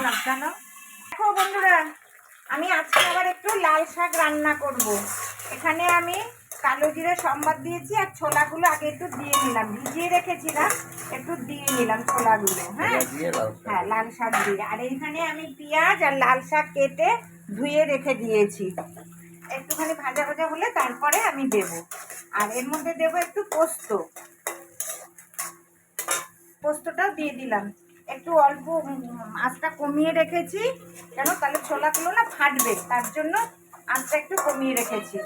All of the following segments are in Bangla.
সাবধানো। দেখো বন্ধুরা, আমি আজকে আবার একটু লাল শাক রান্না করব। এখানে আমি কালো জিরে সম্বাদ দিয়েছি আর ছোলাগুলো আগে একটু দিয়ে নিলাম, ভিজিয়ে রেখেছিলাম, একটু দিয়ে নিলাম ছোলাগুলো। হ্যাঁ হ্যাঁ, লাল শাক দিয়ে। আর এইখানে আমি পেঁয়াজ আর লাল শাক কেটে ধুয়ে রেখে দিয়েছি। একটুখানি ভাজা ভাজা হলে তারপরে আমি দেব। আর এর মধ্যে দেব একটু পোস্ত, পোস্তটাও দিয়ে দিলাম। একটু অল্প আঁচটা কমিয়ে রেখেছি, কেন তাহলে ছোলাগুলো না ফাটবে, তার জন্য আঁচটা একটু কমিয়ে রেখেছি।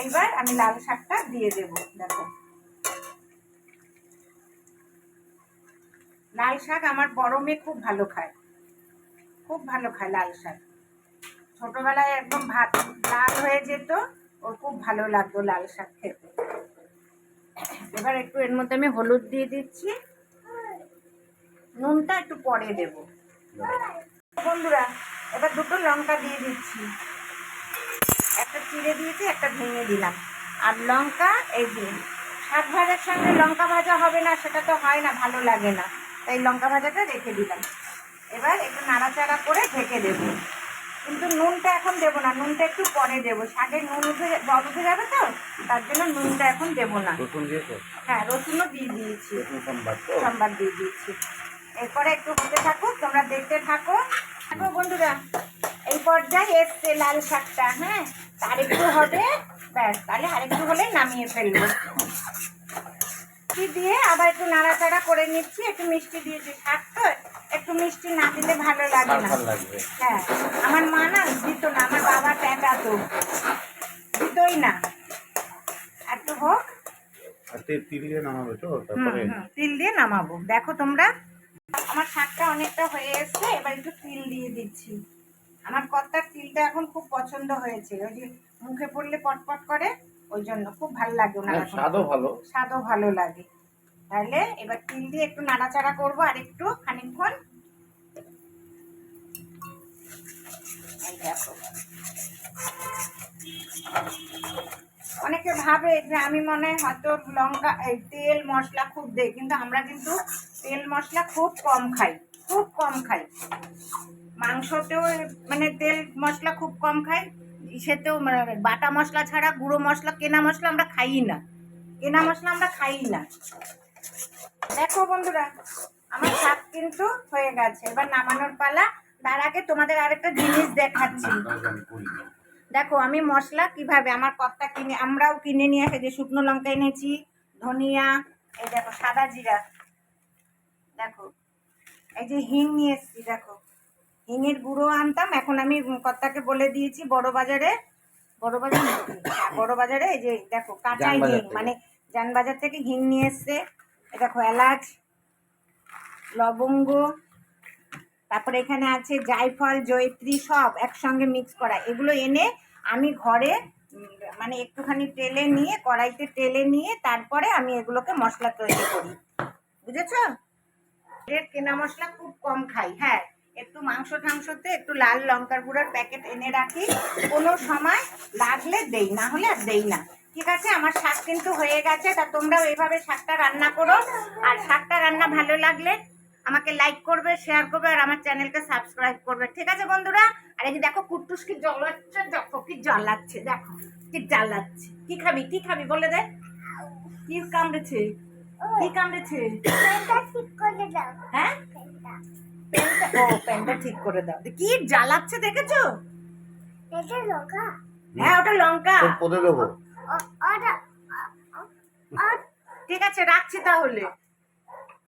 এইবার আমি লাল শাকটা দিয়ে দেব। দেখো, লাল শাক আমার বড় মেয়ে খুব ভালো খায়, খুব ভালো খায় লাল শাক। ছোটবেলায় একদম ভাত লাল হয়ে যেত, ওর খুব ভালো লাগতো লাল শাক খেতে। এবার একটু এর মধ্যে আমি হলুদ দিয়ে দিচ্ছি, নুনটা একটু পরে দেব। বন্ধুরা, এবার দুটো লঙ্কা দিয়ে দিচ্ছি, একটা চিড়ে দিয়েছি, একটা ভেঙে দিলাম। আর লঙ্কা, এই যে শাক ভাজার সঙ্গে লঙ্কা ভাজা হবে না, সেটা তো হয় না, ভালো লাগে না, তাই লঙ্কা ভাজাটা রেখে দিলাম। এবার একটু নাড়াচাড়া করে ঢেকে দেব। কিন্তু নুনটা এখন দেবো না, নুনটা একটু পরে দেবো। শাকে নুন জল উঠে যাবে তো, তার জন্য নুনটা এখন দেবো না। হ্যাঁ, রসুনও দিয়ে দিয়েছি, সম্বাদ দিয়ে দিয়েছি। এরপরে একটু হতে থাকুক, তোমরা দেখতে থাকো। দেখো বন্ধুরা, এই পর্যায়ে এসছে লাল শাকটা। হ্যাঁ, আরেকটু হবে, ব্যাস, তাহলে আরেকটু হলে নামিয়ে ফেলবো। দিয়ে আবার একটু নাড়াচাড়া করে নিচ্ছি। একটু মিষ্টি দিয়েছি, শাক তো একটু মিষ্টি না দিলে ভালো লাগে না। হ্যাঁ, আমার মা না দিত না, আমার বাবা ট্যাটাতো, দিতই না। একটু হোক, তিল দিয়ে নামাবো তো, তিল দিয়ে নামাবো। দেখো তোমরা, আমার শাকটা অনেকটা হয়ে এসছে, এবার একটু তিল দিয়ে দিচ্ছি। আমার কর্তার তিলটা এখন খুব পছন্দ হয়েছে, ওই যে মুখে পড়লে পটপট করে, ওই জন্য খুব ভালো লাগে ওনার। স্বাদও ভালো লাগে। তাহলে এবার তিল দিয়ে একটু নাড়াচাড়া করবো আর একটু খানিকক্ষণ। এই দেখো, অনেকে ভাবে যে আমি মনে হয়তো লঙ্কা, এই তেল মশলা খুব দেই, কিন্তু আমরা কিন্তু তেল মশলা খুব কম খাই, খুব কম খাই। মাংসতেও মানে তেল মশলা খুব কম খাই, ইসেতেও মানে বাটা মশলা ছাড়া গুঁড়ো মশলা, কেনা মশলা আমরা খাই না, কেনা মশলা আমরা খাই না। দেখো বন্ধুরা, আমার শাক কিন্তু হয়ে গেছে, এবার নামানোর পালা। তার আগে তোমাদের আরেকটা জিনিস দেখাচ্ছি। দেখো আমি মশলা কিভাবে, আমার কর্তা কিনে, আমরাও কিনে নিয়ে আসে, যে শুকনো লঙ্কা এনেছি, ধনিয়া, এই দেখো সাদা জিরা, দেখো এই যে হিং নিয়ে এসছি, দেখো হিঙের গুঁড়ো আনতাম, এখন আমি কর্তাকে বলে দিয়েছি বড় বাজারে, বড় বাজারে এই যে দেখো কাঁচা হিং, মানে জানবাজার থেকে হিং নিয়ে এসছে। দেখো এলাচ, লবঙ্গ, তারপরে এখানে আছে জায়ফল, জয়িত্রী, সব একসঙ্গে মিক্স করা। এগুলো এনে আমি ঘরে মানে একটুখানি তেলে নিয়ে, কড়াইতে তেলে নিয়ে, তারপরে আমি এগুলোকে মশলা তৈরি করি, বুঝেছো? এর কেনা মশলা খুব কম খাই। হ্যাঁ, একটু মাংস টাংসতে একটু লাল লঙ্কার গুঁড়োর প্যাকেট এনে রাখি, কোনো সময় লাগলে দেই, না হলে আর দেই না। ঠিক আছে, আমার শাক কিন্তু হয়ে গেছে। তা তোমরাও এইভাবে শাকটা রান্না করো, আর শাকটা রান্না ভালো লাগলে আমাকে লাইক করবে, শেয়ার করবে, আর আমার চ্যানেলকে সাবস্ক্রাইব করবে। ঠিক আছে বন্ধুরা? আর এই যে দেখো কুট্টুস কি জ্বলাচ্ছে, দেখো কি জ্বালাচ্ছে, দেখো কি জ্বালাচ্ছে। কি খাবি, কি খাবি বলে দে, কি কামড়েছে, কি কামড়েছে? হ্যাঁ, প্যান্টটা ঠিক করে দাও। কি জ্বালাচ্ছে দেখেছো? হ্যাঁ, ওটা লঙ্কা। ঠিক আছে, রাখছি তাহলে।